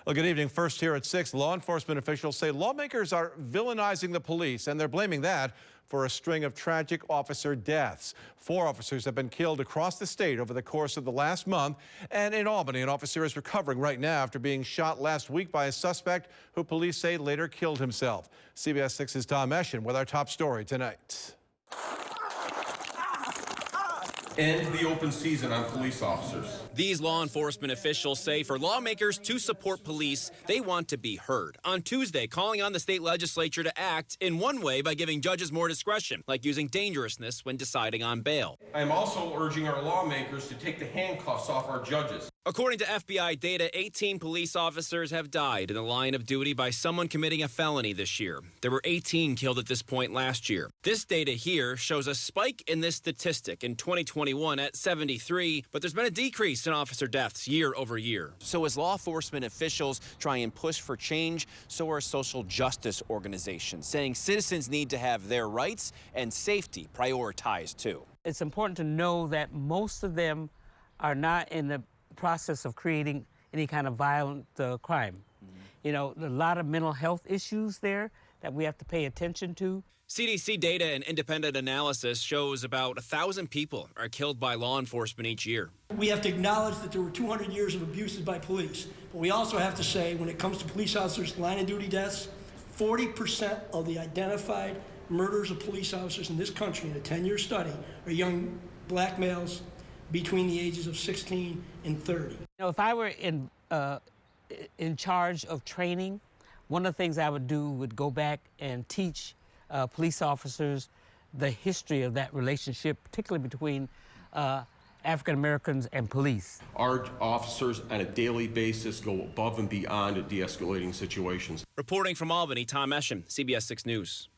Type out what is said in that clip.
Well, good evening. First here at 6, law enforcement officials say lawmakers are villainizing the police, and they're blaming that for a string of tragic officer deaths. 4 officers have been killed across the state over the course of the last month. And in Albany, an officer is recovering right now after being shot last week by a suspect who police say later killed himself. CBS 6's Tom Eschen with our top story tonight. End the open season on police officers. These law enforcement officials say for lawmakers to support police, they want to be heard. On Tuesday, calling on the state legislature to act in one way by giving judges more discretion, like using dangerousness when deciding on bail. I am also urging our lawmakers to take the handcuffs off our judges. According to FBI data, 18 police officers have died in the line of duty by someone committing a felony this year. There were 18 killed at this point last year. This data here shows a spike in this statistic in 2021 at 73, but there's been a decrease in officer deaths year over year. So as law enforcement officials try and push for change, so are social justice organizations, saying citizens need to have their rights and safety prioritized too. It's important to know that most of them are not in the process of creating any kind of violent crime. You know, a lot of mental health issues there that we have to pay attention to. CDC data and independent analysis shows about 1,000 people are killed by law enforcement each year. We have to acknowledge that there were 200 years of abuses by police, but we also have to say when it comes to police officers' line of duty deaths, 40% of the identified murders of police officers in this country in a 10-year study are young black males between the ages of 16 and 30. You know, if I were in charge of training, one of the things I would do would go back and teach police officers the history of that relationship, particularly between African Americans and police. Our officers on a daily basis go above and beyond at de-escalating situations. Reporting from Albany, Tom Eschen, CBS 6 News.